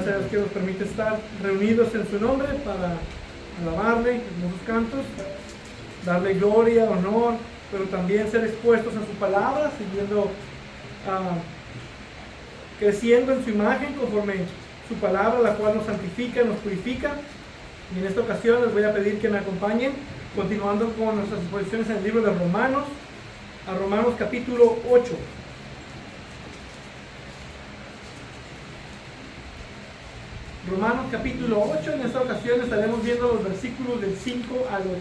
Gracias a Dios que nos permite estar reunidos en su nombre para alabarle en sus cantos, darle gloria, honor, pero también ser expuestos a su palabra, siguiendo, creciendo en su imagen conforme su palabra, la cual nos santifica, nos purifica. Y en esta ocasión les voy a pedir que me acompañen, continuando con nuestras exposiciones en el libro de Romanos, a Romanos capítulo 8. Romanos capítulo 8, en esta ocasión estaremos viendo los versículos del 5 al 8.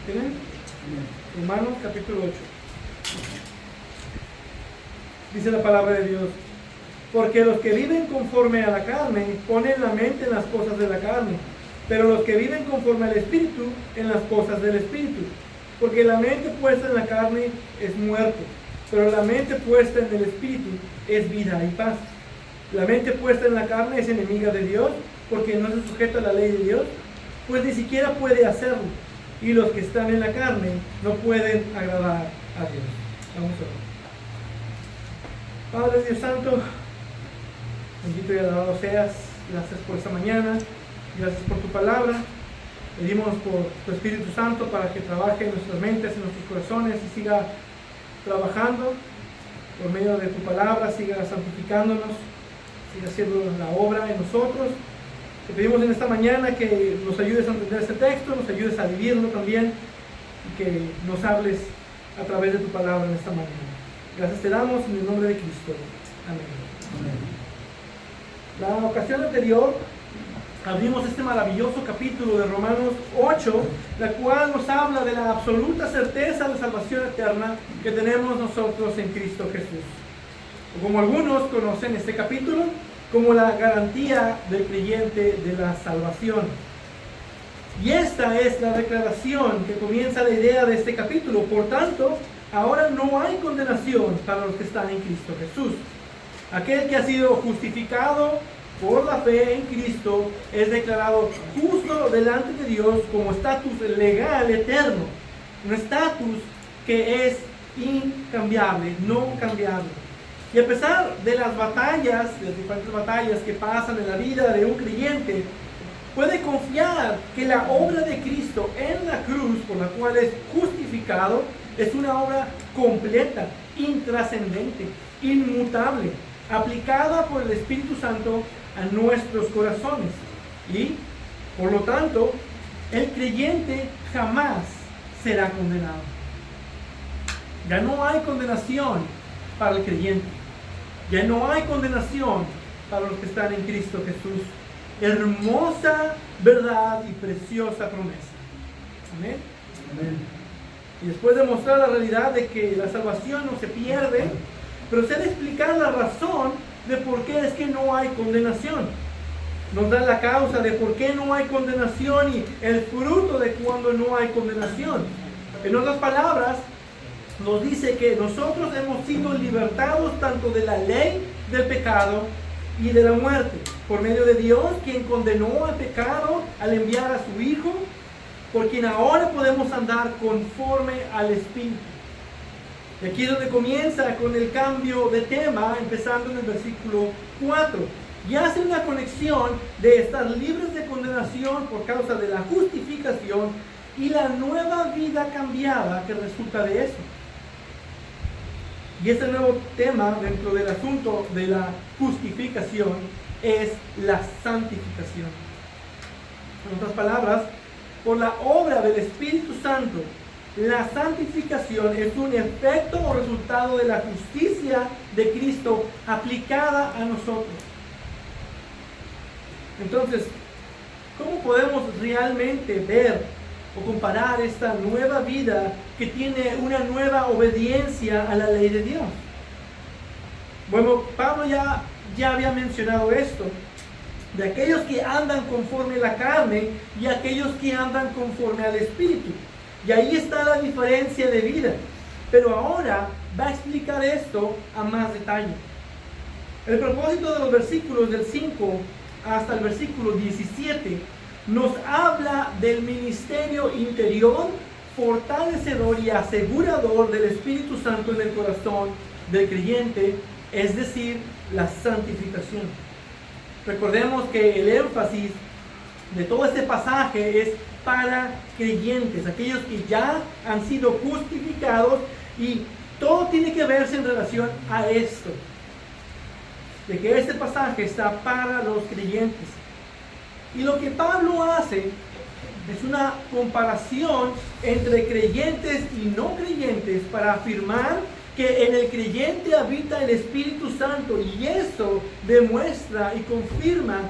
¿Tienen? Romanos capítulo 8. Dice la palabra de Dios: porque los que viven conforme a la carne ponen la mente en las cosas de la carne, pero los que viven conforme al Espíritu en las cosas del Espíritu. Porque la mente puesta en la carne es muerte, pero la mente puesta en el Espíritu es vida y paz. La mente puesta en la carne es enemiga de Dios, porque no se sujeta a la ley de Dios, pues ni siquiera puede hacerlo. Y los que están en la carne no pueden agradar a Dios. Vamos a ver. Padre Dios Santo, bendito y alabado seas. Gracias por esta mañana, gracias por tu palabra. Pedimos por tu Espíritu Santo para que trabaje en nuestras mentes, en nuestros corazones y siga trabajando por medio de tu palabra, siga santificándonos, siga haciendo la obra en nosotros. Te pedimos en esta mañana que nos ayudes a entender este texto, nos ayudes a vivirlo también y que nos hables a través de tu palabra en esta mañana. Gracias te damos en el nombre de Cristo. Amén. Amén. La ocasión anterior abrimos este maravilloso capítulo de Romanos 8, la cual nos habla de la absoluta certeza de salvación eterna que tenemos nosotros en Cristo Jesús. O como algunos conocen este capítulo, como la garantía del creyente de la salvación. Y esta es la declaración que comienza la idea de este capítulo. Por tanto, ahora no hay condenación para los que están en Cristo Jesús. Aquel que ha sido justificado por la fe en Cristo es declarado justo delante de Dios como estatus legal eterno. Un estatus que es incambiable, no cambiable. Y a pesar de las batallas, de las diferentes batallas que pasan en la vida de un creyente, puede confiar que la obra de Cristo en la cruz, por la cual es justificado, es una obra completa, intrascendente, inmutable, aplicada por el Espíritu Santo a nuestros corazones. Y, por lo tanto, el creyente jamás será condenado. Ya no hay condenación para el creyente. Ya no hay condenación para los que están en Cristo Jesús. Hermosa verdad y preciosa promesa. Amén. Amén. Y después de mostrar la realidad de que la salvación no se pierde, procede a explicar la razón de por qué es que no hay condenación. Nos da la causa de por qué no hay condenación y el fruto de cuando no hay condenación. En otras palabras, nos dice que nosotros hemos sido libertados tanto de la ley del pecado y de la muerte, por medio de Dios, quien condenó al pecado al enviar a su Hijo, por quien ahora podemos andar conforme al Espíritu. Y aquí es donde comienza con el cambio de tema, empezando en el versículo 4. Y hace una conexión de estar libres de condenación por causa de la justificación y la nueva vida cambiada que resulta de eso. Y este nuevo tema dentro del asunto de la justificación es la santificación. En otras palabras, por la obra del Espíritu Santo, la santificación es un efecto o resultado de la justicia de Cristo aplicada a nosotros. Entonces, ¿cómo podemos realmente ver o comparar esta nueva vida que tiene una nueva obediencia a la ley de Dios? Bueno, Pablo ya había mencionado esto, de aquellos que andan conforme a la carne y aquellos que andan conforme al Espíritu. Y ahí está la diferencia de vida. Pero ahora va a explicar esto a más detalle. El propósito de los versículos del 5 hasta el versículo 17 nos habla del ministerio interior, fortalecedor y asegurador del Espíritu Santo en el corazón del creyente, es decir, la santificación. Recordemos que el énfasis de todo este pasaje es para creyentes, aquellos que ya han sido justificados, y todo tiene que verse en relación a esto, de que este pasaje está para los creyentes. Y lo que Pablo hace es una comparación entre creyentes y no creyentes para afirmar que en el creyente habita el Espíritu Santo, y eso demuestra y confirma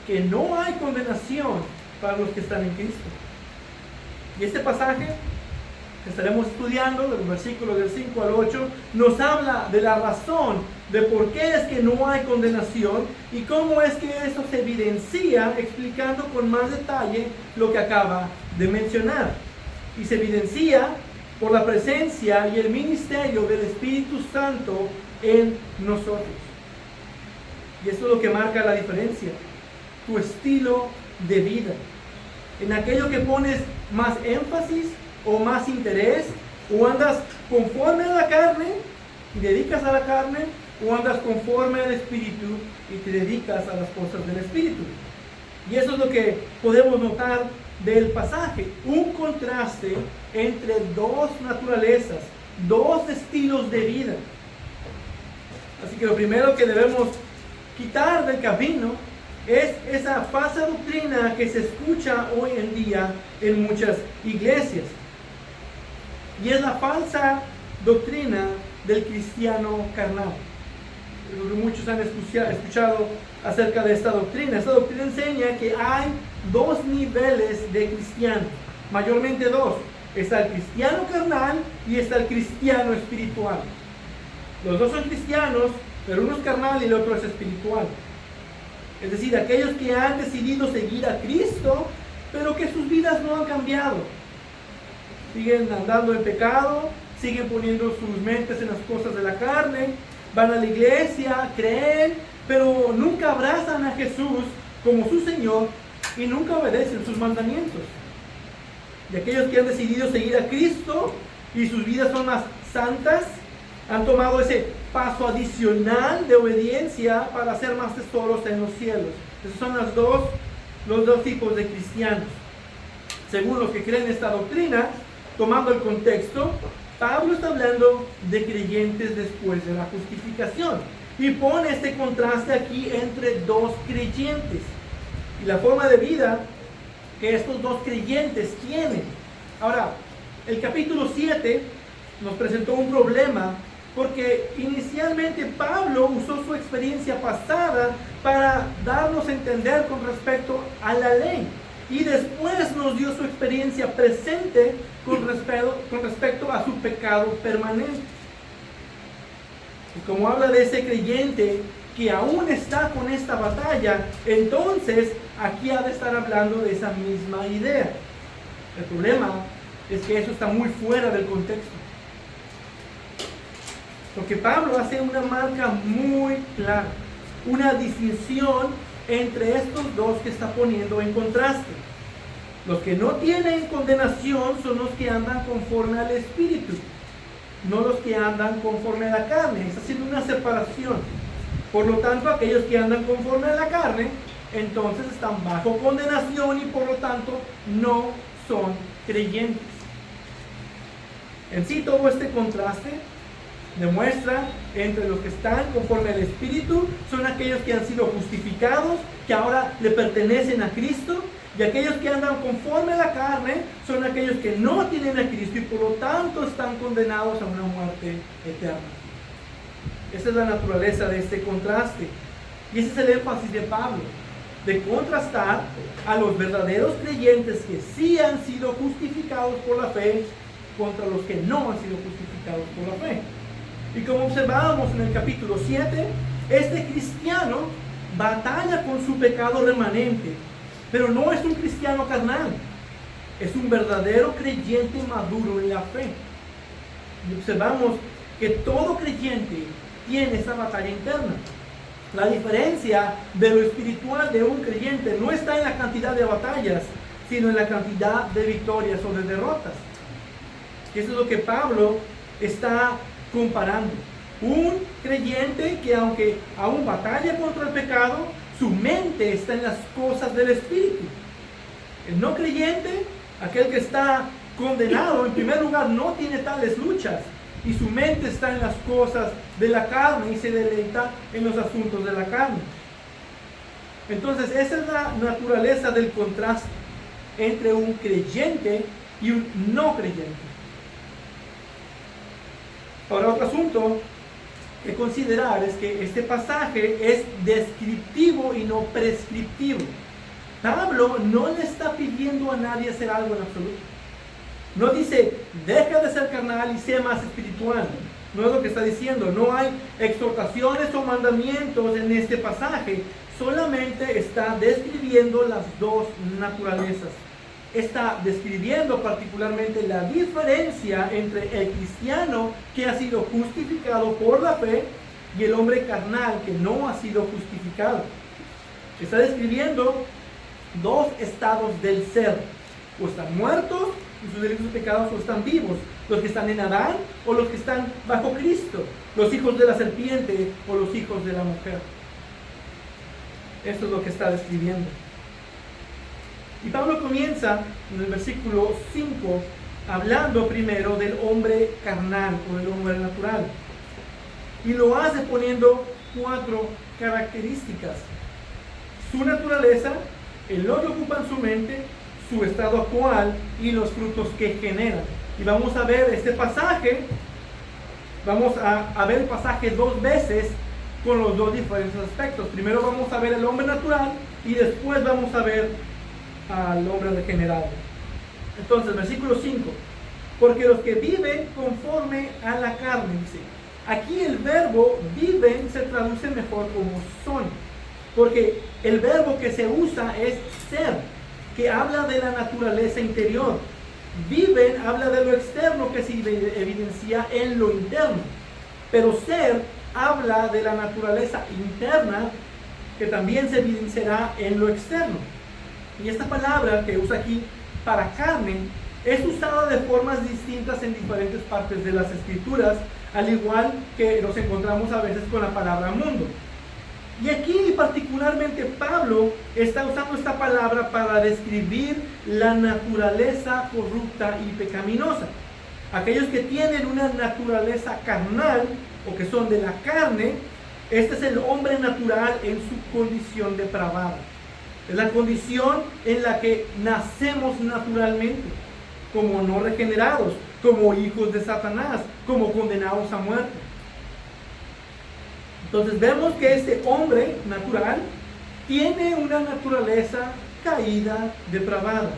que no hay condenación para los que están en Cristo. Y este pasaje que estaremos estudiando, de los versículos del 5 al 8, nos habla de la razón de por qué es que no hay condenación y cómo es que eso se evidencia, explicando con más detalle lo que acaba de mencionar. Y se evidencia por la presencia y el ministerio del Espíritu Santo en nosotros. Y esto es lo que marca la diferencia: tu estilo de vida, en aquello que pones más énfasis o más interés, o andas conforme a la carne y dedicas a la carne, o andas conforme al Espíritu y te dedicas a las cosas del Espíritu. Y eso es lo que podemos notar del pasaje, un contraste entre dos naturalezas, dos estilos de vida. Así que lo primero que debemos quitar del camino es esa falsa doctrina que se escucha hoy en día en muchas iglesias. Y es la falsa doctrina del cristiano carnal. Muchos han escuchado acerca de esta doctrina. Esta doctrina enseña que hay dos niveles de cristianos, mayormente dos. Está el cristiano carnal y está el cristiano espiritual. Los dos son cristianos, pero uno es carnal y el otro es espiritual. Es decir, aquellos que han decidido seguir a Cristo, pero que sus vidas no han cambiado. Siguen andando en pecado, siguen poniendo sus mentes en las cosas de la carne, van a la iglesia, creen, pero nunca abrazan a Jesús como su Señor y nunca obedecen sus mandamientos. Y aquellos que han decidido seguir a Cristo y sus vidas son más santas, han tomado ese paso adicional de obediencia para hacer más tesoros en los cielos. Esos son los dos tipos de cristianos. Según los que creen esta doctrina, tomando el contexto, Pablo está hablando de creyentes después de la justificación y pone este contraste aquí entre dos creyentes y la forma de vida que estos dos creyentes tienen. Ahora, el capítulo 7 nos presentó un problema porque inicialmente Pablo usó su experiencia pasada para darnos a entender con respecto a la ley, y después nos dio su experiencia presente con respecto a su pecado permanente. Y como habla de ese creyente que aún está con esta batalla, entonces aquí ha de estar hablando de esa misma idea. El problema es que eso está muy fuera del contexto, porque Pablo hace una marca muy clara, una distinción entre estos dos que está poniendo en contraste. Los que no tienen condenación son los que andan conforme al Espíritu, no los que andan conforme a la carne. Está haciendo una separación. Por lo tanto, aquellos que andan conforme a la carne, entonces están bajo condenación y por lo tanto no son creyentes. En sí, todo este contraste demuestra entre los que están conforme al Espíritu, son aquellos que han sido justificados, que ahora le pertenecen a Cristo, y aquellos que andan conforme a la carne son aquellos que no tienen a Cristo y por lo tanto están condenados a una muerte eterna. Esa es la naturaleza de este contraste, y ese es el énfasis de Pablo, de contrastar a los verdaderos creyentes que sí han sido justificados por la fe contra los que no han sido justificados por la fe. Y como observábamos en el capítulo 7, este cristiano batalla con su pecado remanente, pero no es un cristiano carnal, es un verdadero creyente maduro en la fe. Y observamos que todo creyente tiene esa batalla interna. La diferencia de lo espiritual de un creyente no está en la cantidad de batallas, sino en la cantidad de victorias o de derrotas. Eso es lo que Pablo está comparando. Un creyente que aunque aún batalla contra el pecado, su mente está en las cosas del Espíritu. El no creyente, aquel que está condenado, en primer lugar no tiene tales luchas y su mente está en las cosas de la carne y se deleita en los asuntos de la carne. Entonces esa es la naturaleza del contraste entre un creyente y un no creyente. Ahora, otro asunto que considerar es que este pasaje es descriptivo y no prescriptivo. Pablo no le está pidiendo a nadie hacer algo en absoluto. No dice, deja de ser carnal y sé más espiritual. No es lo que está diciendo. No hay exhortaciones o mandamientos en este pasaje. Solamente está describiendo las dos naturalezas. Está describiendo particularmente la diferencia entre el cristiano que ha sido justificado por la fe y el hombre carnal que no ha sido justificado. Está describiendo dos estados del ser. O están muertos en sus delitos y pecados o están vivos. Los que están en Adán o los que están bajo Cristo. Los hijos de la serpiente o los hijos de la mujer. Esto es lo que está describiendo. Y Pablo comienza en el versículo 5 hablando primero del hombre carnal o del hombre natural. Y lo hace poniendo 4 características. Su naturaleza, el lo que ocupa en su mente, su estado actual y los frutos que generan. Y vamos a ver este pasaje, vamos a ver el pasaje 2 veces con los 2 diferentes aspectos. Primero vamos a ver el hombre natural y después vamos a ver al hombre regenerado. Entonces, versículo 5. Porque los que viven conforme a la carne, dice. Aquí el verbo viven se traduce mejor como son. Porque el verbo que se usa es ser, que habla de la naturaleza interior. Viven habla de lo externo que se evidencia en lo interno. Pero ser habla de la naturaleza interna que también se evidenciará en lo externo. Y esta palabra que usa aquí para carne es usada de formas distintas en diferentes partes de las Escrituras, al igual que nos encontramos a veces con la palabra mundo. Y aquí particularmente Pablo está usando esta palabra para describir la naturaleza corrupta y pecaminosa. Aquellos que tienen una naturaleza carnal o que son de la carne, este es el hombre natural en su condición depravada. Es la condición en la que nacemos naturalmente, como no regenerados, como hijos de Satanás, como condenados a muerte. Entonces vemos que este hombre natural tiene una naturaleza caída, depravada.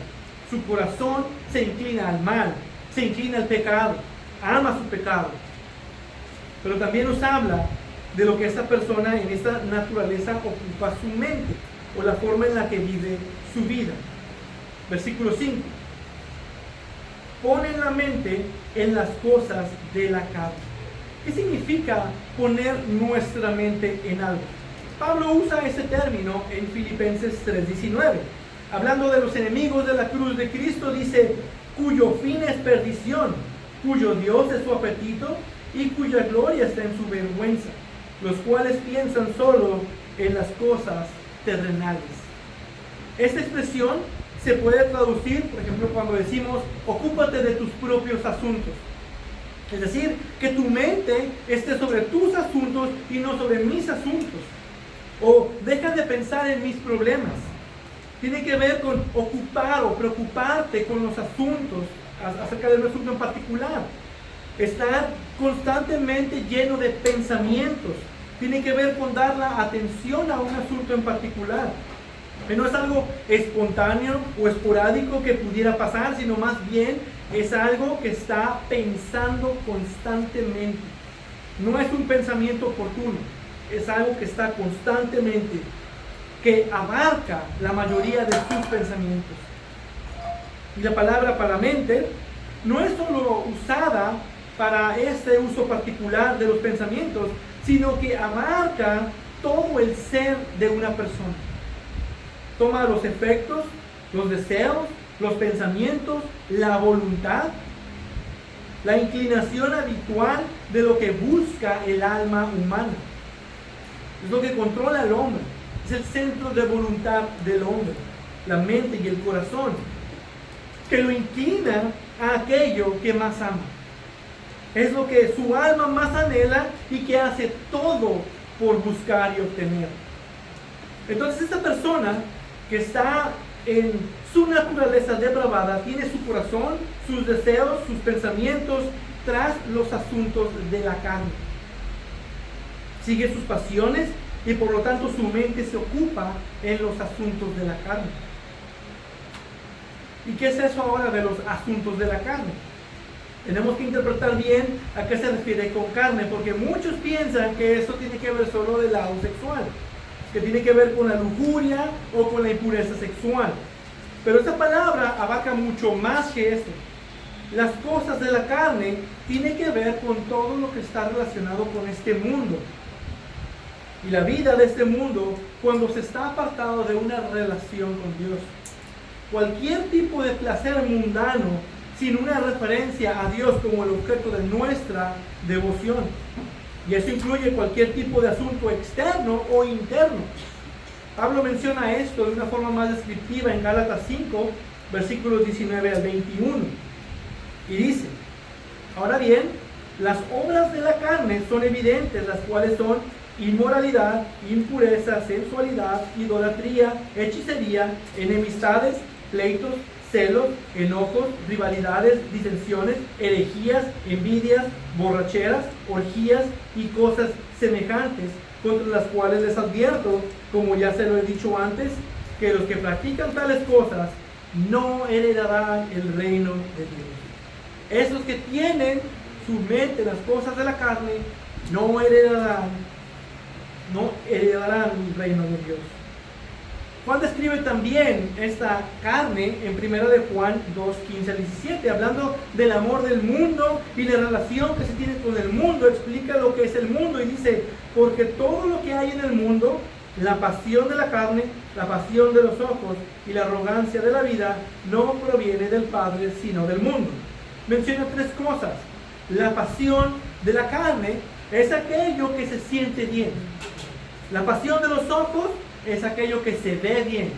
Su corazón se inclina al mal, se inclina al pecado, ama su pecado. Pero también nos habla de lo que esta persona en esta naturaleza ocupa su mente, o la forma en la que vive su vida. Versículo 5. Ponen la mente en las cosas de la carne. ¿Qué significa poner nuestra mente en algo? Pablo usa ese término en Filipenses 3:19. Hablando de los enemigos de la cruz de Cristo, dice, cuyo fin es perdición, cuyo Dios es su apetito y cuya gloria está en su vergüenza, los cuales piensan solo en las cosas terrenales. Esta expresión se puede traducir, por ejemplo, cuando decimos ocúpate de tus propios asuntos. Es decir, que tu mente esté sobre tus asuntos y no sobre mis asuntos. O deja de pensar en mis problemas. Tiene que ver con ocupar o preocuparte con los asuntos, acerca de un asunto en particular. Estar constantemente lleno de pensamientos. Tiene que ver con dar la atención a un asunto en particular. Que no es algo espontáneo o esporádico que pudiera pasar, sino más bien es algo que está pensando constantemente. No es un pensamiento oportuno, es algo que está constantemente, que abarca la mayoría de sus pensamientos. Y la palabra para mente no es solo usada para este uso particular de los pensamientos, sino que abarca todo el ser de una persona. Toma los efectos, los deseos, los pensamientos, la voluntad, la inclinación habitual de lo que busca el alma humana. Es lo que controla al hombre. Es el centro de voluntad del hombre, la mente y el corazón, que lo inclina a aquello que más ama. Es lo que su alma más anhela y que hace todo por buscar y obtener. Entonces esta persona que está en su naturaleza depravada tiene su corazón, sus deseos, sus pensamientos tras los asuntos de la carne. Sigue sus pasiones y por lo tanto su mente se ocupa en los asuntos de la carne. ¿Y qué es eso ahora de los asuntos de la carne? Tenemos que interpretar bien a qué se refiere con carne, porque muchos piensan que eso tiene que ver solo del lado sexual, que tiene que ver con la lujuria o con la impureza sexual. Pero esta palabra abarca mucho más que eso. Las cosas de la carne tienen que ver con todo lo que está relacionado con este mundo. Y la vida de este mundo cuando se está apartado de una relación con Dios. Cualquier tipo de placer mundano sin una referencia a Dios como el objeto de nuestra devoción. Y eso incluye cualquier tipo de asunto externo o interno. Pablo menciona esto de una forma más descriptiva en Gálatas 5, versículos 19 al 21. Y dice: ahora bien, las obras de la carne son evidentes, las cuales son inmoralidad, impureza, sensualidad, idolatría, hechicería, enemistades, pleitos, celos, enojos, rivalidades, disensiones, herejías, envidias, borracheras, orgías y cosas semejantes, contra las cuales les advierto, como ya se lo he dicho antes, que los que practican tales cosas no heredarán el reino de Dios. Esos que tienen su mente en las cosas de la carne no heredarán el reino de Dios. Juan describe también esta carne en 1 de Juan 2, 15 al 17, hablando del amor del mundo y la relación que se tiene con el mundo. Explica lo que es el mundo y dice: porque todo lo que hay en el mundo, la pasión de la carne, la pasión de los ojos y la arrogancia de la vida, no proviene del Padre, sino del mundo. Menciona tres cosas. La pasión de la carne es aquello que se siente bien. La pasión de los ojos es aquello que se ve bien.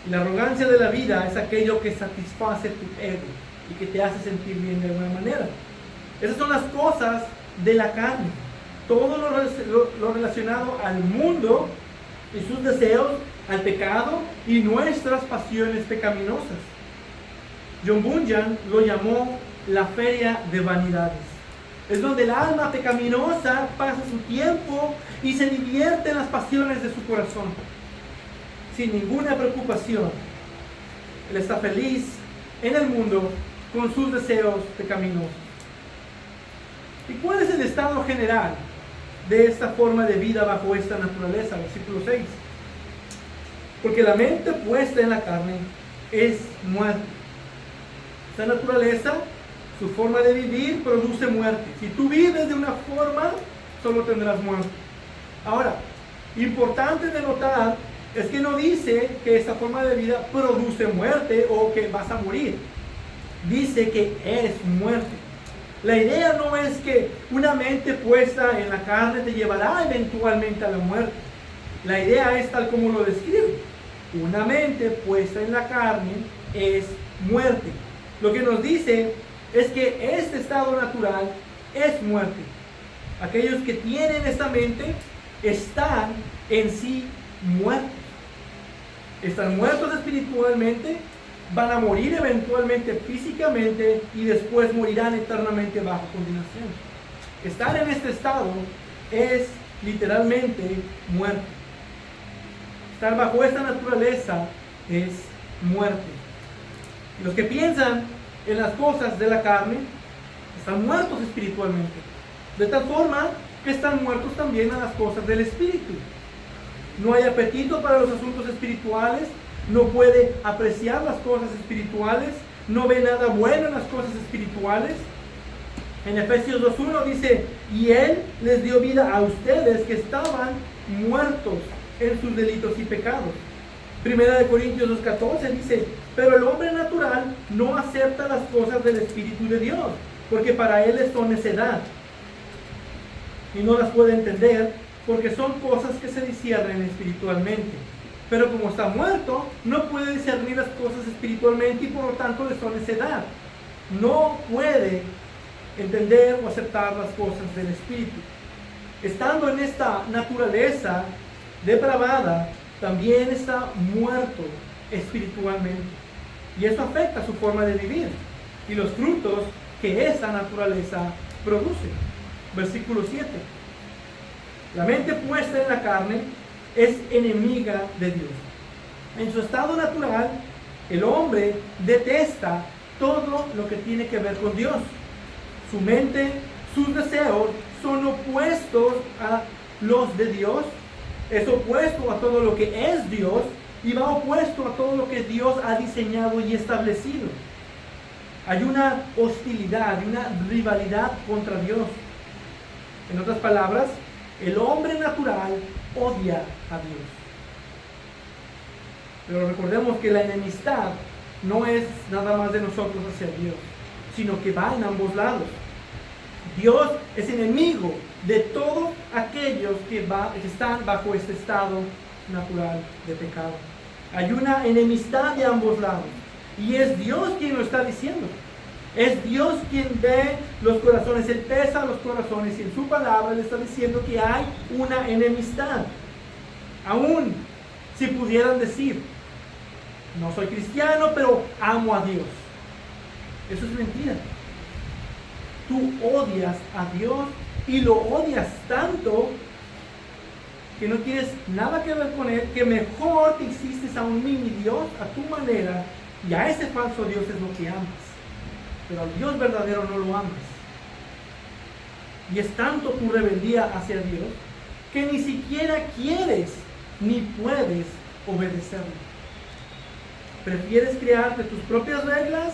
Y la arrogancia de la vida es aquello que satisface tu ego y que te hace sentir bien de alguna manera. Esas son las cosas de la carne. Todo lo relacionado al mundo y sus deseos, al pecado y nuestras pasiones pecaminosas. John Bunyan lo llamó la feria de vanidades. Es donde el alma pecaminosa pasa su tiempo y se divierte en las pasiones de su corazón, sin ninguna preocupación. Él está feliz en el mundo con sus deseos pecaminosos. ¿Y cuál es el estado general de esta forma de vida bajo esta naturaleza? Versículo 6. Porque la mente puesta en la carne es muerte. Esta naturaleza, su forma de vivir, produce muerte. Si tú vives de una forma, solo tendrás muerte. Ahora, importante de notar es que no dice que esta forma de vida produce muerte o que vas a morir. Dice que es muerte. La idea no es que una mente puesta en la carne te llevará eventualmente a la muerte. La idea es tal como lo describe. Una mente puesta en la carne es muerte. Lo que nos dice es que este estado natural es muerte. Aquellos que tienen esta mente están en sí muertos. Están muertos espiritualmente, van a morir eventualmente físicamente y después morirán eternamente bajo condenación. Estar en este estado es literalmente muerte. Estar bajo esta naturaleza es muerte. Los que piensan en las cosas de la carne están muertos espiritualmente, de tal forma que están muertos también a las cosas del espíritu. No hay apetito para los asuntos espirituales, no puede apreciar las cosas espirituales, no ve nada bueno en las cosas espirituales. En Efesios 2:1 dice, y Él les dio vida a ustedes que estaban muertos en sus delitos y pecados. Primera de Corintios 2:14 dice, pero el hombre natural no acepta las cosas del Espíritu de Dios, porque para él son necedad, y no las puede entender, porque son cosas que se disciernen espiritualmente. Pero como está muerto, no puede discernir las cosas espiritualmente y por lo tanto le son necedad. No puede entender o aceptar las cosas del Espíritu. Estando en esta naturaleza depravada, también está muerto espiritualmente. Y eso afecta su forma de vivir y los frutos que esa naturaleza produce. Versículo 7. La mente puesta en la carne es enemiga de Dios. En su estado natural, el hombre detesta todo lo que tiene que ver con Dios. Su mente, sus deseos son opuestos a los de Dios. Es opuesto a todo lo que es Dios y va opuesto a todo lo que Dios ha diseñado y establecido. Hay una hostilidad, una rivalidad contra Dios. En otras palabras, el hombre natural odia a Dios. Pero recordemos que la enemistad no es nada más de nosotros hacia Dios, sino que va en ambos lados. Dios es enemigo de todos aquellos que están bajo este estado natural de pecado. Hay una enemistad de ambos lados. Y es Dios quien lo está diciendo. Es Dios quien ve los corazones. Él pesa los corazones y en su palabra le está diciendo que hay una enemistad. Aún si pudieran decir, no soy cristiano, pero amo a Dios. Eso es mentira. Tú odias a Dios y lo odias tanto que no quieres nada que ver con Él, que mejor te hiciste a un mini Dios a tu manera y a ese falso Dios es lo que amas. Pero al Dios verdadero no lo amas. Y es tanto tu rebeldía hacia Dios que ni siquiera quieres ni puedes obedecerlo. Prefieres crearte tus propias reglas,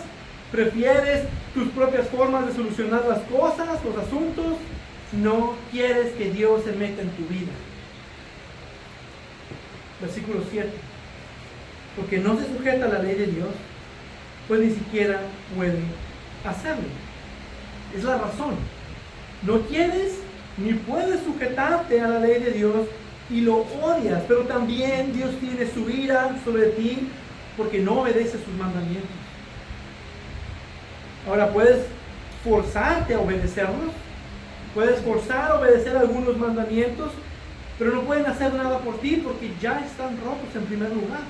prefieres tus propias formas de solucionar las cosas, los asuntos. No quieres que Dios se meta en tu vida. Versículo 7. Porque no se sujeta a la ley de Dios, pues ni siquiera puede hacerlo. Es la razón. No quieres ni puedes sujetarte a la ley de Dios y lo odias, pero también Dios tiene su ira sobre ti porque no obedeces sus mandamientos. Ahora puedes forzarte a obedecerlos, puedes forzar a obedecer algunos mandamientos, pero no pueden hacer nada por ti porque ya están rotos en primer lugar.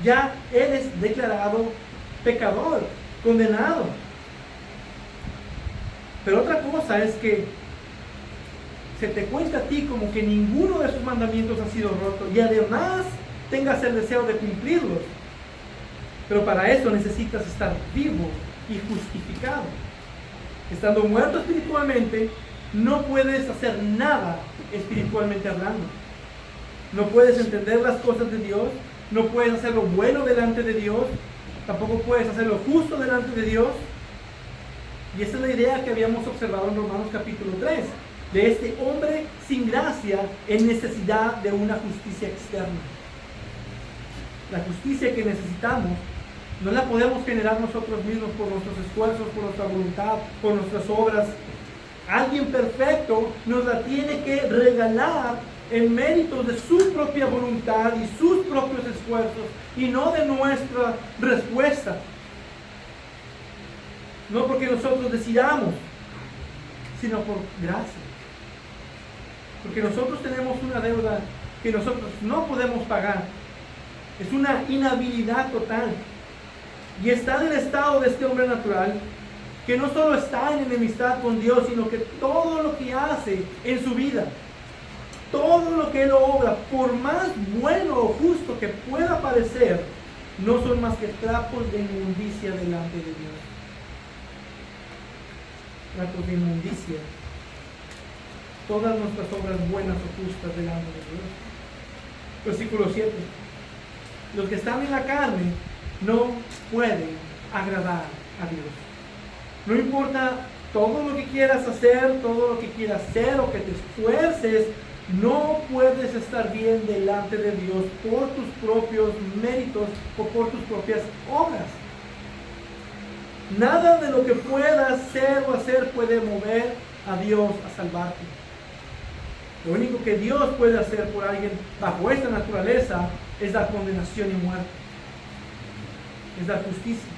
Ya eres declarado pecador, condenado. Pero otra cosa es que se te cuenta a ti como que ninguno de esos mandamientos ha sido roto y además tengas el deseo de cumplirlos. Pero para eso necesitas estar vivo y justificado. Estando muerto espiritualmente, no puedes hacer nada espiritualmente hablando. No puedes entender las cosas de Dios, no puedes hacer lo bueno delante de Dios, tampoco puedes hacer lo justo delante de Dios. Y esa es la idea que habíamos observado en Romanos capítulo 3, de este hombre sin gracia en necesidad de una justicia externa. La justicia que necesitamos no la podemos generar nosotros mismos por nuestros esfuerzos, por nuestra voluntad, por nuestras obras. Alguien perfecto nos la tiene que regalar en mérito de su propia voluntad y sus propios esfuerzos y no de nuestra respuesta. No porque nosotros decidamos, sino por gracia. Porque nosotros tenemos una deuda que nosotros no podemos pagar. Es una inhabilidad total. Y está en el estado de este hombre natural que no solo está en enemistad con Dios, sino que todo lo que hace en su vida, todo lo que él obra, por más bueno o justo que pueda parecer, no son más que trapos de inmundicia delante de Dios. Trapos de inmundicia. Todas nuestras obras buenas o justas delante de Dios. Versículo 7. Los que están en la carne no pueden agradar a Dios. No importa todo lo que quieras hacer, todo lo que quieras ser o que te esfuerces, no puedes estar bien delante de Dios por tus propios méritos o por tus propias obras. Nada de lo que puedas ser o hacer puede mover a Dios a salvarte. Lo único que Dios puede hacer por alguien bajo esta naturaleza es dar condenación y muerte. Es dar justicia.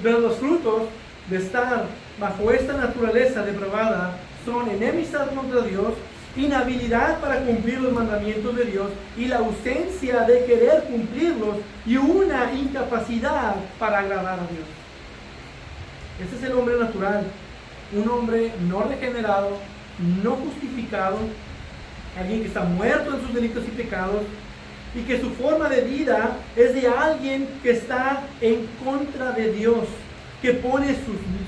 Pero los frutos de estar bajo esta naturaleza depravada son enemistad contra Dios, inhabilidad para cumplir los mandamientos de Dios y la ausencia de querer cumplirlos y una incapacidad para agradar a Dios. Ese es el hombre natural, un hombre no regenerado, no justificado, alguien que está muerto en sus delitos y pecados y que su forma de vida es de alguien que está en contra de Dios, que pone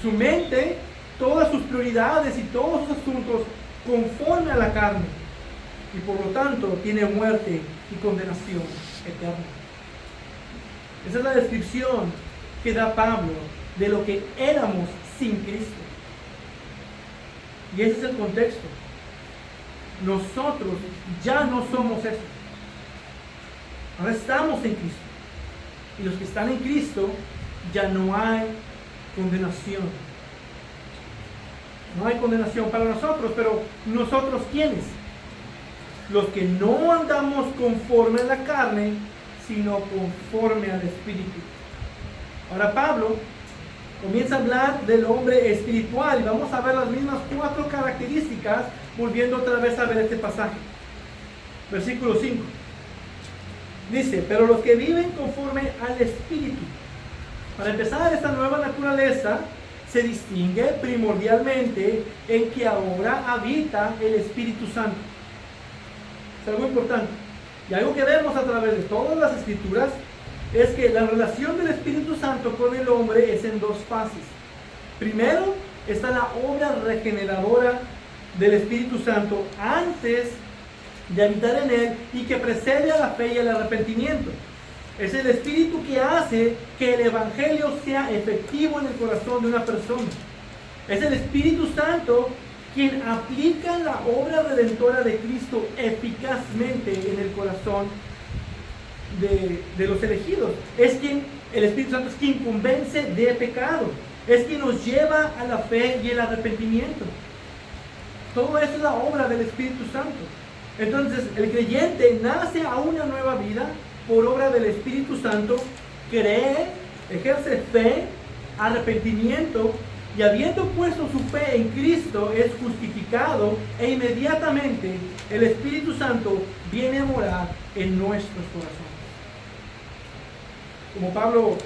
su mente, todas sus prioridades y todos sus asuntos conforme a la carne y por lo tanto tiene muerte y condenación eterna. Esa es la descripción que da Pablo de lo que éramos sin Cristo. Y ese es el contexto. Nosotros ya no somos eso. Ahora estamos en Cristo. Y los que están en Cristo ya no hay condenación. No hay condenación para nosotros, pero ¿nosotros quiénes? Los que no andamos conforme a la carne, sino conforme al Espíritu. Ahora Pablo comienza a hablar del hombre espiritual y vamos a ver las mismas 4 características volviendo otra vez a ver este pasaje. Versículo 5. Dice, pero los que viven conforme al Espíritu. Para empezar, esta nueva naturaleza se distingue primordialmente en que ahora habita el Espíritu Santo. Es algo importante. Y algo que vemos a través de todas las Escrituras es que la relación del Espíritu Santo con el hombre es en 2 fases. Primero está la obra regeneradora del Espíritu Santo antes de habitar en él y que precede a la fe y al arrepentimiento. Es el Espíritu que hace que el Evangelio sea efectivo en el corazón de una persona. Es el Espíritu Santo quien aplica la obra redentora de Cristo eficazmente en el corazón de los elegidos. El Espíritu Santo es quien convence de pecado. Es quien nos lleva a la fe y el arrepentimiento. Todo eso es la obra del Espíritu Santo. Entonces, el creyente nace a una nueva vida por obra del Espíritu Santo, cree, ejerce fe, arrepentimiento, y habiendo puesto su fe en Cristo, es justificado, e inmediatamente el Espíritu Santo viene a morar en nuestros corazones. Como Pablo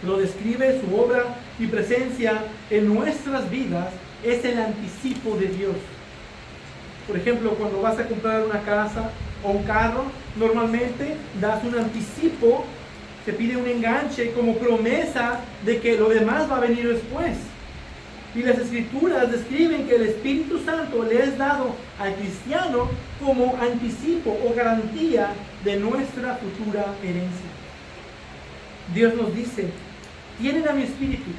lo describe, su obra y presencia en nuestras vidas es el anticipo de Dios. Por ejemplo, cuando vas a comprar una casa o un carro, normalmente das un anticipo, te pide un enganche como promesa de que lo demás va a venir después. Y las Escrituras describen que el Espíritu Santo le es dado al cristiano como anticipo o garantía de nuestra futura herencia. Dios nos dice, tienen a mi Espíritu,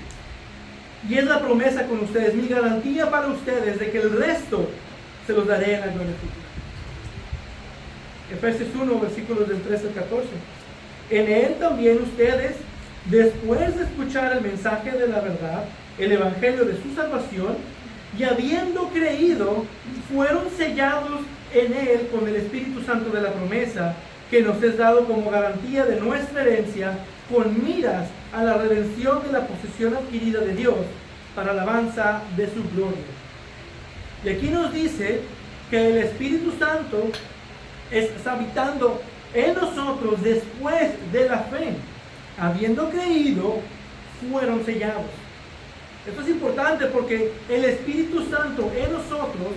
y es la promesa con ustedes, mi garantía para ustedes de que el resto se los daré en la gloria futura. Efesios 1, versículos del 13 al 14. En él también ustedes, después de escuchar el mensaje de la verdad, el evangelio de su salvación, y habiendo creído, fueron sellados en él con el Espíritu Santo de la promesa, que nos es dado como garantía de nuestra herencia, con miras a la redención de la posesión adquirida de Dios, para alabanza de su gloria. Y aquí nos dice que el Espíritu Santo está habitando en nosotros después de la fe. Habiendo creído, fueron sellados. Esto es importante porque el Espíritu Santo en nosotros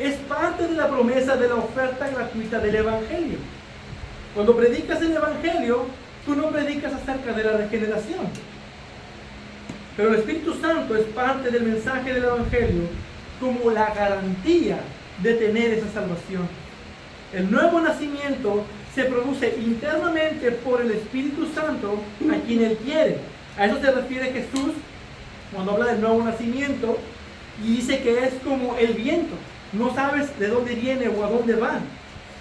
es parte de la promesa de la oferta gratuita del Evangelio. Cuando predicas el Evangelio, tú no predicas acerca de la regeneración. Pero el Espíritu Santo es parte del mensaje del Evangelio como la garantía de tener esa salvación. El nuevo nacimiento se produce internamente por el Espíritu Santo a quien Él quiere. A eso se refiere Jesús cuando habla del nuevo nacimiento, y dice que es como el viento. No sabes de dónde viene o a dónde va.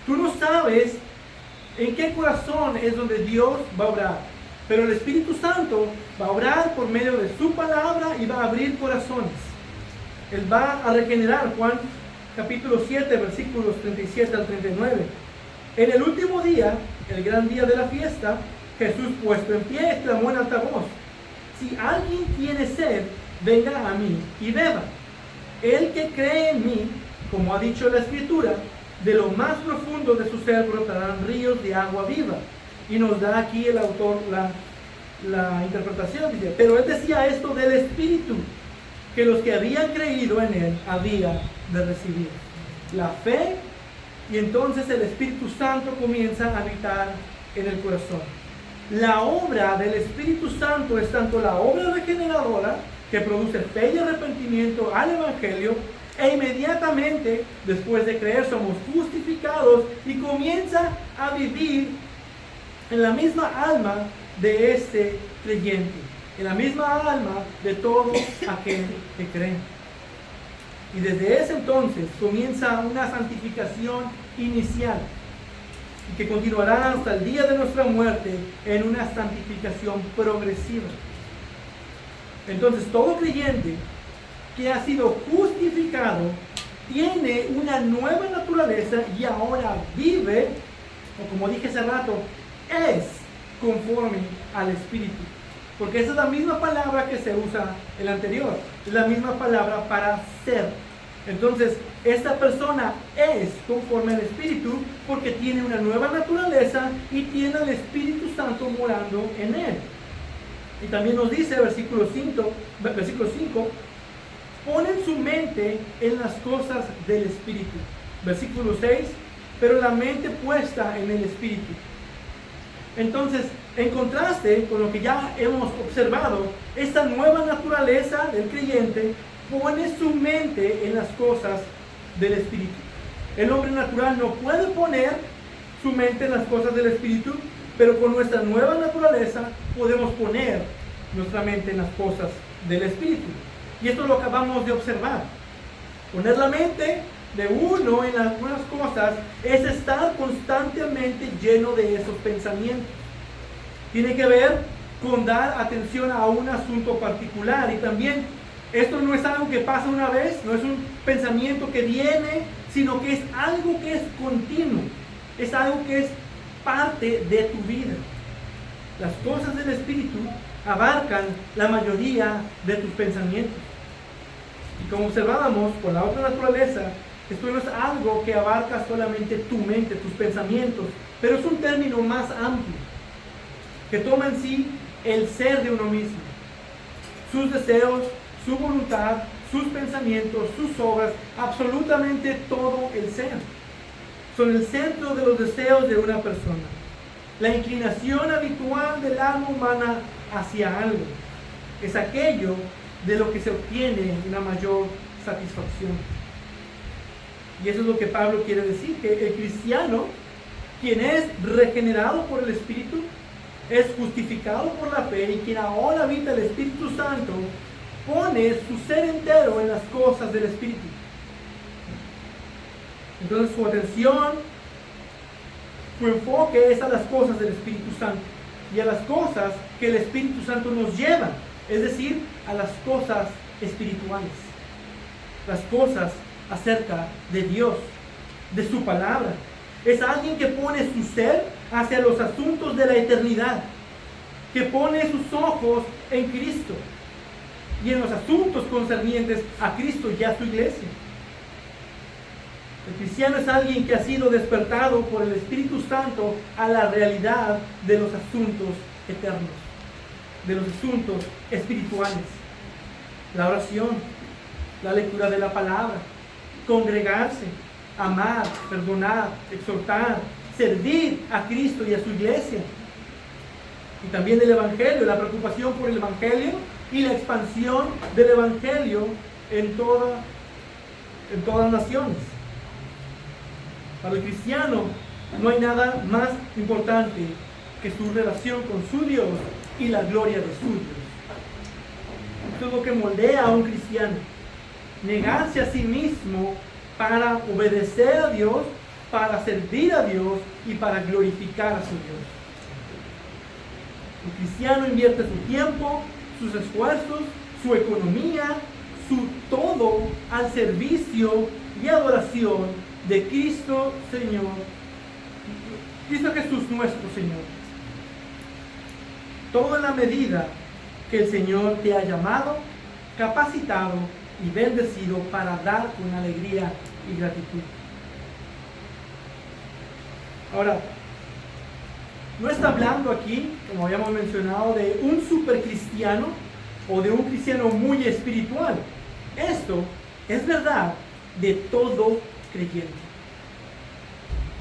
Tú no sabes en qué corazón es donde Dios va a obrar. Pero el Espíritu Santo va a obrar por medio de su palabra y va a abrir corazones. Él va a regenerar. Juan capítulo 7, versículos 37 al 39. En el último día, el gran día de la fiesta, Jesús, puesto en pie, exclamó en alta voz: si alguien tiene sed, venga a mí y beba. El que cree en mí, como ha dicho la Escritura, de lo más profundo de su ser brotarán ríos de agua viva. Y nos da aquí el autor la interpretación. Dice, pero él decía esto del Espíritu, que los que habían creído en él había de recibir. La fe, y entonces el Espíritu Santo comienza a habitar en el corazón. La obra del Espíritu Santo es tanto la obra regeneradora, que produce fe y arrepentimiento al Evangelio, e inmediatamente después de creer somos justificados y comienza a vivir en la misma alma de este creyente, en la misma alma de todo aquel que cree. Y desde ese entonces comienza una santificación inicial y que continuará hasta el día de nuestra muerte en una santificación progresiva. Entonces todo creyente que ha sido justificado tiene una nueva naturaleza y ahora vive, o como dije hace rato, es conforme al Espíritu. Porque esa es la misma palabra que se usa en la anterior. Es la misma palabra para ser. Entonces, esta persona es conforme al Espíritu porque tiene una nueva naturaleza y tiene al Espíritu Santo morando en él. Y también nos dice, versículo 5, ponen su mente en las cosas del Espíritu. Versículo 6, pero la mente puesta en el Espíritu. Entonces, en contraste con lo que ya hemos observado, esta nueva naturaleza del creyente pone su mente en las cosas del Espíritu. El hombre natural no puede poner su mente en las cosas del Espíritu, pero con nuestra nueva naturaleza podemos poner nuestra mente en las cosas del Espíritu. Y esto lo acabamos de observar. Poner la mente de uno en algunas cosas es estar constantemente lleno de esos pensamientos. Tiene que ver con dar atención a un asunto particular. Y también esto no es algo que pasa una vez, no es un pensamiento que viene, sino que es algo que es continuo. Es algo que es parte de tu vida. Las cosas del Espíritu abarcan la mayoría de tus pensamientos. Y como observábamos con la otra naturaleza, esto no es algo que abarca solamente tu mente, tus pensamientos, pero es un término más amplio, que toma en sí el ser de uno mismo, sus deseos, su voluntad, sus pensamientos, sus obras, absolutamente todo el ser. Son el centro de los deseos de una persona, la inclinación habitual del alma humana hacia algo. Es aquello de lo que se obtiene una mayor satisfacción. Y eso es lo que Pablo quiere decir, que el cristiano, quien es regenerado por el Espíritu, es justificado por la fe, y quien ahora habita el Espíritu Santo, pone su ser entero en las cosas del Espíritu. Entonces su atención, su enfoque es a las cosas del Espíritu Santo y a las cosas que el Espíritu Santo nos lleva, es decir, a las cosas espirituales, las cosas acerca de Dios, de su palabra. Es alguien que pone su ser hacia los asuntos de la eternidad, que pone sus ojos en Cristo y en los asuntos concernientes a Cristo y a su iglesia. El cristiano es alguien que ha sido despertado por el Espíritu Santo a la realidad de los asuntos eternos, de los asuntos espirituales. La oración, la lectura de la palabra, congregarse, amar, perdonar, exhortar, servir a Cristo y a su iglesia. Y también el Evangelio, la preocupación por el Evangelio y la expansión del Evangelio en todas las naciones. Para el cristiano no hay nada más importante que su relación con su Dios y la gloria de su Dios. Esto es lo que moldea a un cristiano. Negarse a sí mismo para obedecer a Dios, para servir a Dios y para glorificar a su Dios. El cristiano invierte su tiempo, sus esfuerzos, su economía, su todo al servicio y adoración de Cristo Señor, Cristo Jesús nuestro Señor. Todo en la medida que el Señor te ha llamado, capacitado y bendecido para dar con alegría y gratitud. Ahora, no está hablando aquí, como habíamos mencionado, de un supercristiano o de un cristiano muy espiritual. Esto es verdad de todo creyente.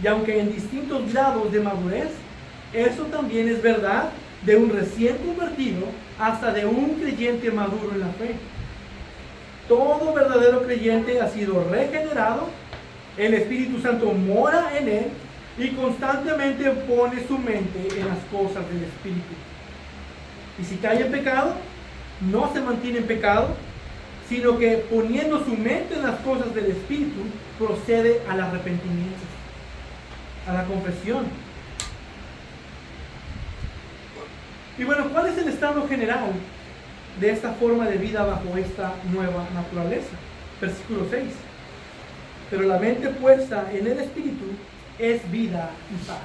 Y aunque en distintos grados de madurez, eso también es verdad de un recién convertido hasta de un creyente maduro en la fe. Todo verdadero creyente ha sido regenerado, el Espíritu Santo mora en él y constantemente pone su mente en las cosas del Espíritu. Y si cae en pecado, no se mantiene en pecado, sino que poniendo su mente en las cosas del Espíritu, procede al arrepentimiento, a la confesión. Y bueno, ¿cuál es el estado general de esta forma de vida bajo esta nueva naturaleza? Versículo 6. Pero la mente puesta en el Espíritu es vida y paz.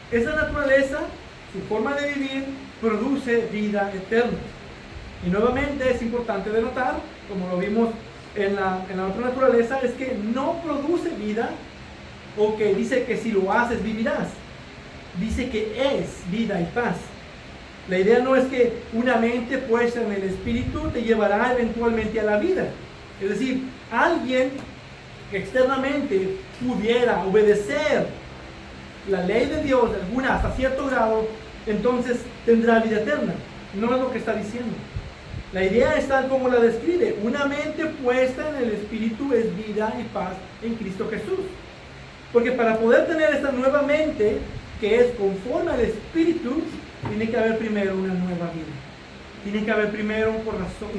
Esa naturaleza, su forma de vivir, produce vida eterna. Y nuevamente es importante de notar, como lo vimos en la otra naturaleza, es que no produce vida, o que dice que si lo haces vivirás. Dice que es vida y paz. La idea no es que una mente puesta en el Espíritu te llevará eventualmente a la vida. Es decir, alguien que externamente pudiera obedecer la ley de Dios alguna hasta cierto grado, entonces tendrá vida eterna. No es lo que está diciendo. La idea es tal como la describe. Una mente puesta en el Espíritu es vida y paz en Cristo Jesús. Porque para poder tener esta nueva mente, que es conforme al Espíritu, tiene que haber primero una nueva vida. Tiene que haber primero un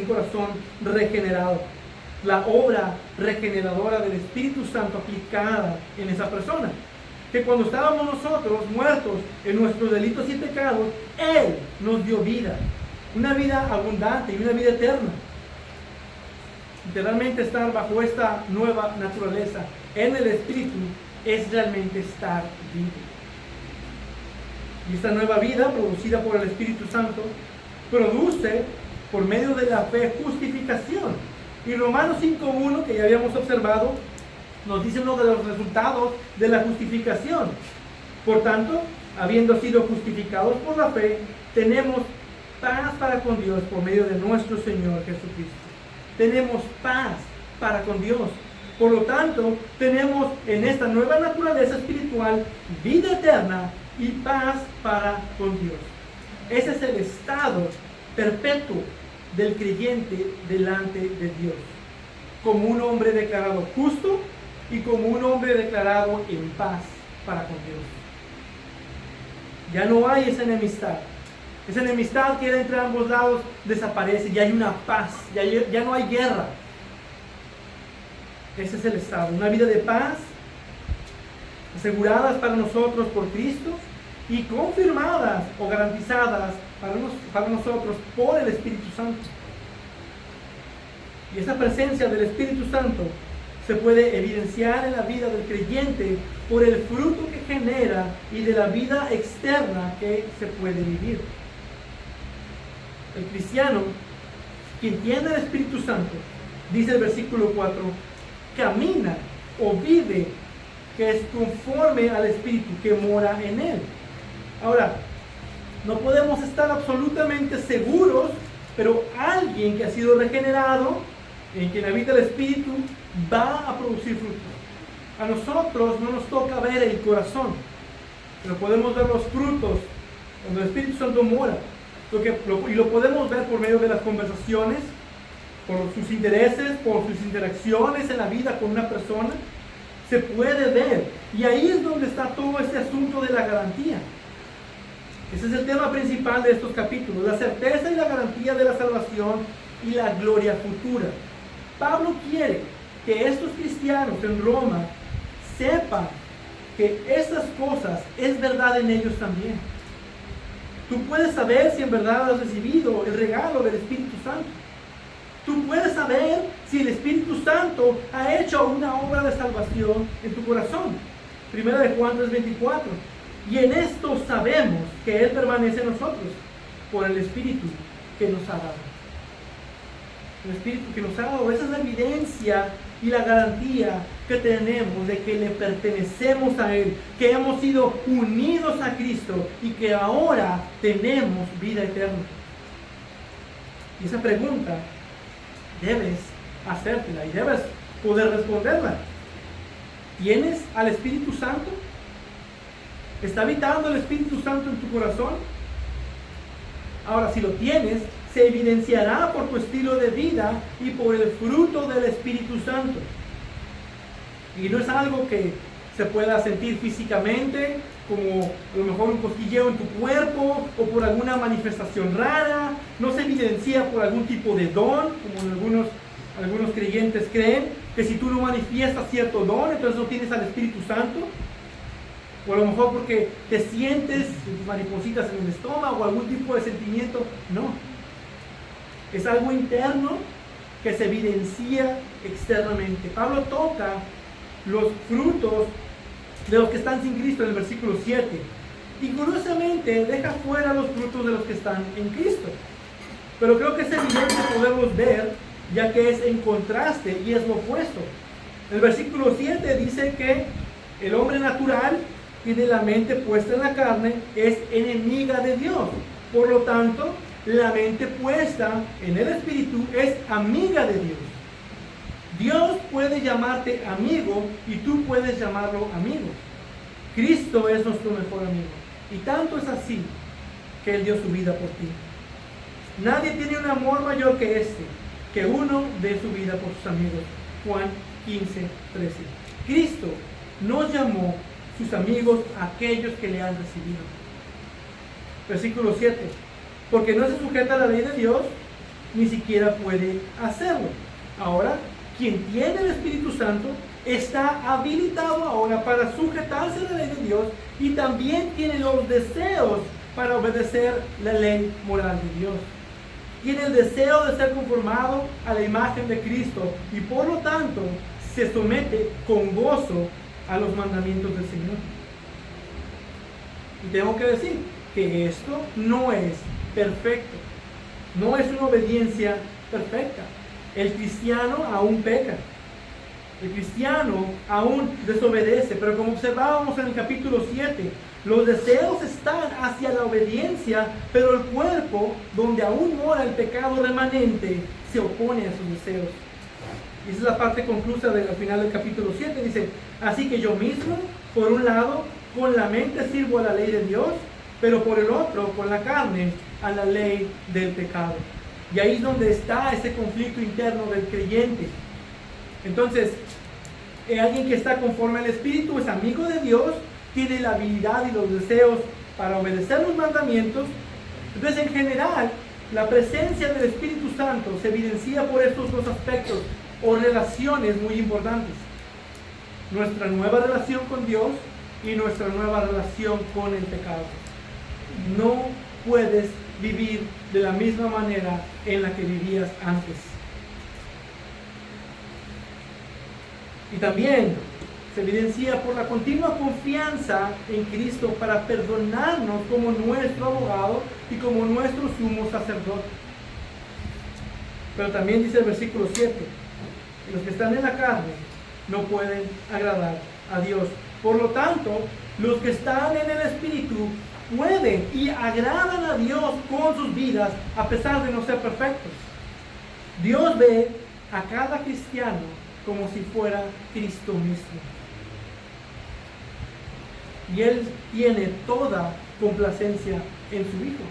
corazón regenerado. La obra regeneradora del Espíritu Santo aplicada en esa persona. Que cuando estábamos nosotros muertos en nuestros delitos y pecados, Él nos dio vida. Una vida abundante y una vida eterna. Literalmente estar bajo esta nueva naturaleza en el Espíritu es realmente estar vivo. Y esta nueva vida producida por el Espíritu Santo produce por medio de la fe justificación. Y Romanos 5.1, que ya habíamos observado, nos dice uno de los resultados de la justificación. Por tanto, habiendo sido justificados por la fe, tenemos paz para con Dios por medio de nuestro Señor Jesucristo. Tenemos paz para con Dios. Por lo tanto, tenemos en esta nueva naturaleza espiritual vida eterna y paz para con Dios. Ese es el estado perpetuo del creyente delante de Dios, como un hombre declarado justo y como un hombre declarado en paz para con Dios. Ya no hay esa enemistad. Esa enemistad que era entre ambos lados desaparece y hay una paz, ya no hay guerra. Ese es el estado, una vida de paz, aseguradas para nosotros por Cristo y confirmadas o garantizadas para nosotros por el Espíritu Santo. Y esa presencia del Espíritu Santo se puede evidenciar en la vida del creyente por el fruto que genera y de la vida externa que se puede vivir. El cristiano, quien tiene el Espíritu Santo, dice el versículo 4, camina o vive que es conforme al Espíritu que mora en él. Ahora, no podemos estar absolutamente seguros, pero alguien que ha sido regenerado, en quien habita el Espíritu, va a producir fruto. A nosotros no nos toca ver el corazón, pero podemos ver los frutos cuando el Espíritu Santo mora. Y lo podemos ver por medio de las conversaciones, por sus intereses, por sus interacciones en la vida con una persona. Se puede ver. Y ahí es donde está todo este asunto de la garantía. Ese es el tema principal de estos capítulos, la certeza y la garantía de la salvación y la gloria futura. Pablo quiere que estos cristianos en Roma sepan que estas cosas es verdad en ellos también. Tú puedes saber si en verdad has recibido el regalo del Espíritu Santo. Tú puedes saber si el Espíritu Santo ha hecho una obra de salvación en tu corazón. Primera de Juan 3:24. Y en esto sabemos que Él permanece en nosotros por el Espíritu que nos ha dado. El Espíritu que nos ha dado. Esa es la evidencia y la garantía que tenemos de que le pertenecemos a Él, que hemos sido unidos a Cristo y que ahora tenemos vida eterna. Y esa pregunta debes hacértela y debes poder responderla. ¿Tienes al Espíritu Santo? ¿Está habitando el Espíritu Santo en tu corazón? Ahora, si lo tienes, se evidenciará por tu estilo de vida y por el fruto del Espíritu Santo. Y no es algo que se pueda sentir físicamente, como a lo mejor un cosquilleo en tu cuerpo o por alguna manifestación rara. No se evidencia por algún tipo de don, como algunos creyentes creen, que si tú no manifiestas cierto don, entonces no tienes al Espíritu Santo. O a lo mejor porque te sientes maripositas en el estómago o algún tipo de sentimiento. No. Es algo interno que se evidencia externamente. Pablo toca los frutos de los que están sin Cristo en el versículo 7. Y curiosamente deja fuera los frutos de los que están en Cristo. Pero creo que es evidente poderlos ver, ya que es en contraste y es lo opuesto. El versículo 7 dice que el hombre natural y de la mente puesta en la carne es enemiga de Dios. Por lo tanto, la mente puesta en el Espíritu es amiga de Dios. Dios puede llamarte amigo y tú puedes llamarlo amigo. Cristo es nuestro mejor amigo. Y tanto es así que Él dio su vida por ti. Nadie tiene un amor mayor que este, que uno dé su vida por sus amigos. Juan 15:13. Cristo nos llamó sus amigos a aquellos que le han recibido. Versículo 7. Porque no se sujeta a la ley de Dios, ni siquiera puede hacerlo. Ahora, quien tiene el Espíritu Santo está habilitado ahora para sujetarse a la ley de Dios y también tiene los deseos para obedecer la ley moral de Dios. Tiene el deseo de ser conformado a la imagen de Cristo y por lo tanto se somete con gozo a los mandamientos del Señor. Y tengo que decir que esto no es perfecto, no es una obediencia perfecta. El cristiano aún peca, el cristiano aún desobedece, pero como observábamos en el capítulo 7, los deseos están hacia la obediencia, pero el cuerpo, donde aún mora el pecado remanente, se opone a sus deseos. Y esa es la parte conclusa al final del capítulo 7. Dice, así que yo mismo, por un lado, con la mente sirvo a la ley de Dios, pero por el otro, con la carne, a la ley del pecado. Y ahí es donde está ese conflicto interno del creyente. Entonces, alguien que está conforme al Espíritu es amigo de Dios, tiene la habilidad y los deseos para obedecer los mandamientos. Entonces, en general, la presencia del Espíritu Santo se evidencia por estos dos aspectos o relaciones muy importantes. Nuestra nueva relación con Dios y nuestra nueva relación con el pecado. No puedes vivir de la misma manera en la que vivías antes. Y también se evidencia por la continua confianza en Cristo para perdonarnos como nuestro abogado y como nuestro sumo sacerdote. Pero también dice el versículo 7, los que están en la carne no pueden agradar a Dios. Por lo tanto, los que están en el Espíritu pueden y agradan a Dios con sus vidas a pesar de no ser perfectos. Dios ve a cada cristiano como si fuera Cristo mismo. Y Él tiene toda complacencia en su Hijo.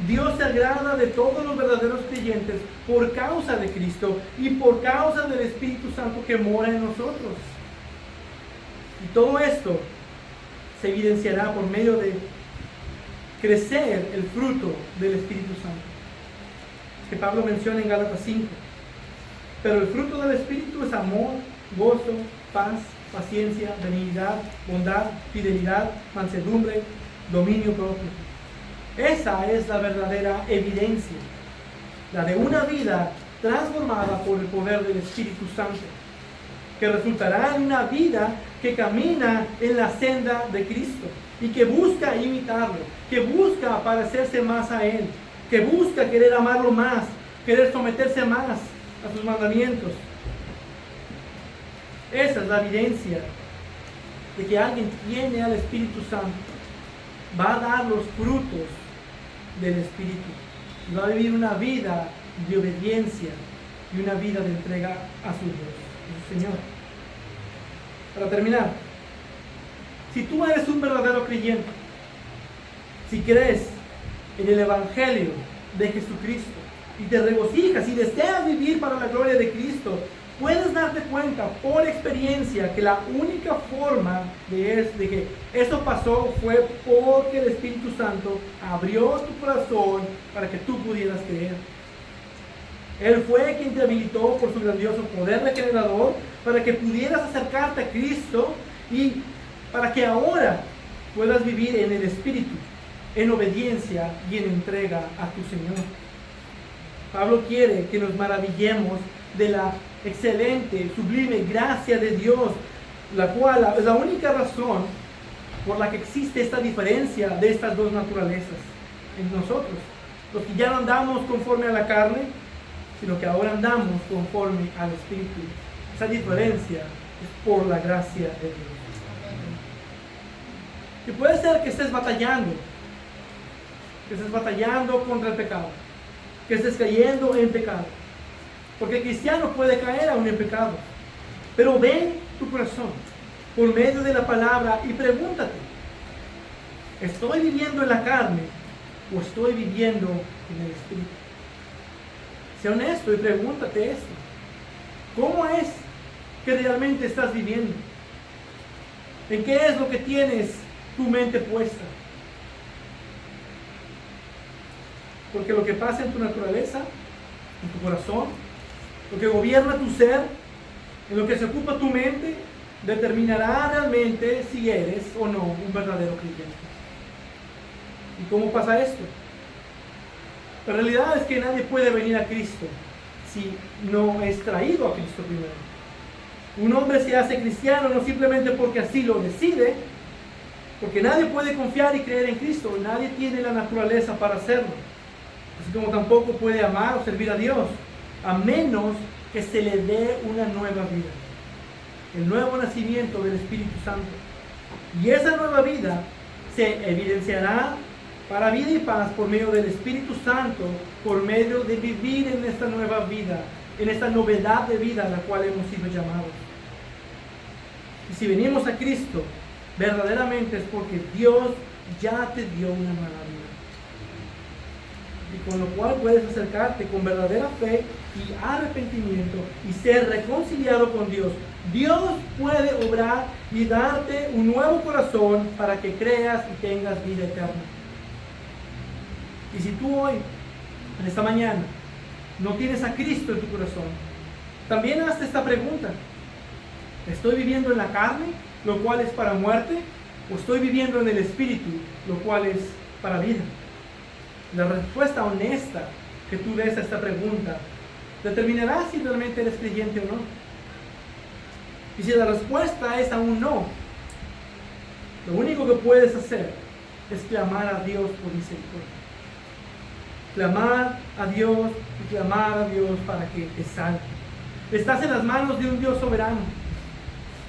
Dios se agrada de todos los verdaderos creyentes por causa de Cristo y por causa del Espíritu Santo que mora en nosotros. Y todo esto se evidenciará por medio de crecer el fruto del Espíritu Santo, que Pablo menciona en Gálatas 5. Pero el fruto del Espíritu es amor, gozo, paz, paciencia, benignidad, bondad, fidelidad, mansedumbre, dominio propio. Esa es la verdadera evidencia, la de una vida transformada por el poder del Espíritu Santo, que resultará en una vida que camina en la senda de Cristo y que busca imitarlo, que busca parecerse más a Él, que busca querer amarlo más, querer someterse más a sus mandamientos. Esa es la evidencia de que alguien tiene al Espíritu Santo. Va a dar los frutos del Espíritu y va a vivir una vida de obediencia y una vida de entrega a su Dios, a su Señor. Para terminar, si tú eres un verdadero creyente, si crees en el Evangelio de Jesucristo y te regocijas y deseas vivir para la gloria de Cristo, puedes darte cuenta por experiencia que la única forma de que eso pasó fue porque el Espíritu Santo abrió tu corazón para que tú pudieras creer. Él fue quien te habilitó por su grandioso poder regenerador para que pudieras acercarte a Cristo y para que ahora puedas vivir en el Espíritu, en obediencia y en entrega a tu Señor. Pablo quiere que nos maravillemos de la excelente, sublime gracia de Dios, la cual es la única razón por la que existe esta diferencia de estas dos naturalezas en nosotros. Los que ya no andamos conforme a la carne, sino que ahora andamos conforme al Espíritu. Esa diferencia es por la gracia de Dios. Y puede ser que estés batallando contra el pecado, que estés cayendo en pecado, porque el cristiano puede caer aún en pecado. Pero ven tu corazón por medio de la palabra y pregúntate: ¿estoy viviendo en la carne o estoy viviendo en el Espíritu? Sé honesto y pregúntate esto: ¿cómo es que realmente estás viviendo? ¿En qué es lo que tienes tu mente puesta? Porque lo que pasa en tu naturaleza, en tu corazón, lo que gobierna tu ser, en lo que se ocupa tu mente, determinará realmente si eres o no un verdadero creyente. ¿Y cómo pasa esto? La realidad es que nadie puede venir a Cristo si no es traído a Cristo primero. Un hombre se hace cristiano no simplemente porque así lo decide, porque nadie puede confiar y creer en Cristo, nadie tiene la naturaleza para hacerlo, así como tampoco puede amar o servir a Dios, a menos que se le dé una nueva vida, el nuevo nacimiento del Espíritu Santo. Y esa nueva vida se evidenciará para vida y paz por medio del Espíritu Santo, por medio de vivir en esta nueva vida, en esta novedad de vida a la cual hemos sido llamados. Y si venimos a Cristo, verdaderamente es porque Dios ya te dio una nueva vida, y con lo cual puedes acercarte con verdadera fe y arrepentimiento y ser reconciliado con Dios. Dios puede obrar y darte un nuevo corazón para que creas y tengas vida eterna. Y si tú hoy, en esta mañana, no tienes a Cristo en tu corazón, también hazte esta pregunta: ¿estoy viviendo en la carne, lo cual es para muerte, o estoy viviendo en el Espíritu, lo cual es para vida? La respuesta honesta que tú des a esta pregunta determinará si realmente eres creyente o no. Y si la respuesta es aún no, lo único que puedes hacer es clamar a Dios por misericordia. Clamar a Dios y clamar a Dios para que te salve. Estás en las manos de un Dios soberano,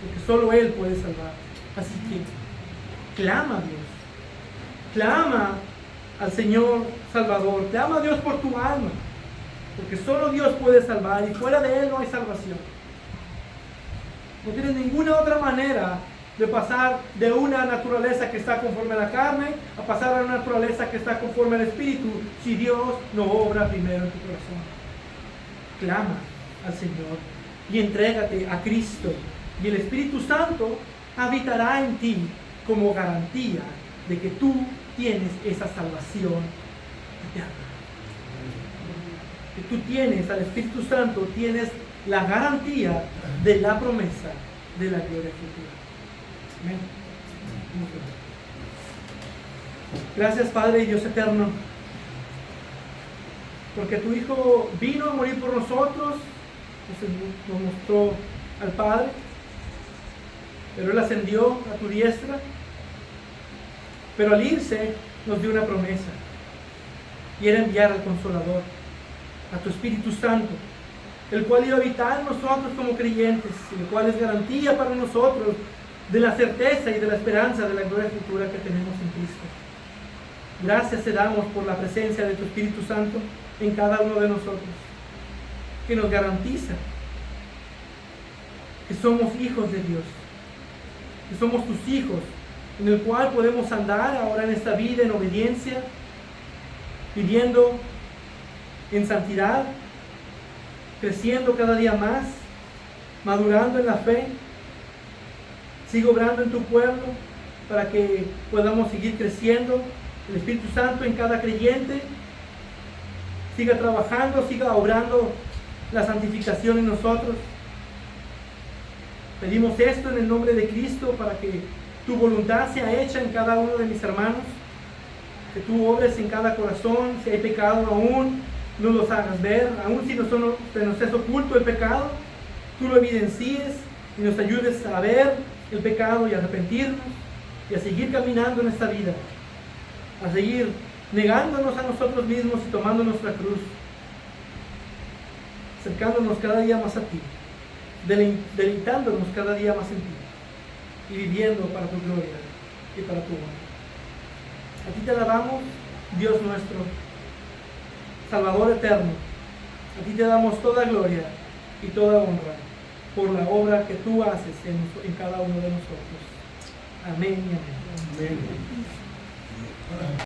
porque solo Él puede salvar. Así que clama a Dios, clama al Señor Salvador, clama a Dios por tu alma, porque solo Dios puede salvar y fuera de Él no hay salvación. No tienes ninguna otra manera de pasar de una naturaleza que está conforme a la carne a pasar a una naturaleza que está conforme al Espíritu si Dios no obra primero en tu corazón. Clama al Señor y entrégate a Cristo, y el Espíritu Santo habitará en ti como garantía de que tú tienes esa salvación eterna. Que tú tienes al Espíritu Santo, tienes la garantía de la promesa de la gloria futura. Amén. Gracias, Padre y Dios eterno, porque tu Hijo vino a morir por nosotros, nos mostró al Padre, pero Él ascendió a tu diestra, pero al irse nos dio una promesa, y era enviar al Consolador, a tu Espíritu Santo, el cual iba a habitar en nosotros como creyentes, y el cual es garantía para nosotros de la certeza y de la esperanza de la gloria futura que tenemos en Cristo. Gracias te damos por la presencia de tu Espíritu Santo en cada uno de nosotros, que nos garantiza que somos hijos de Dios, que somos tus hijos, en el cual podemos andar ahora en esta vida en obediencia, viviendo en santidad, creciendo cada día más, madurando en la fe. Sigue obrando en tu pueblo para que podamos seguir creciendo. El Espíritu Santo en cada creyente siga trabajando, siga obrando la santificación en nosotros. Pedimos esto en el nombre de Cristo para que tu voluntad sea hecha en cada uno de mis hermanos, que tú obres en cada corazón. Si hay pecado aún, no los hagas ver, aún si nos es oculto el pecado, tú lo evidencies y nos ayudes a ver el pecado y a arrepentirnos y a seguir caminando en esta vida, a seguir negándonos a nosotros mismos y tomando nuestra cruz, acercándonos cada día más a ti, deleitándonos cada día más en ti y viviendo para tu gloria y para tu honra. A ti te alabamos, Dios nuestro, Salvador eterno. A ti te damos toda gloria y toda honra por la obra que tú haces en cada uno de nosotros. Amén y amén. Amén.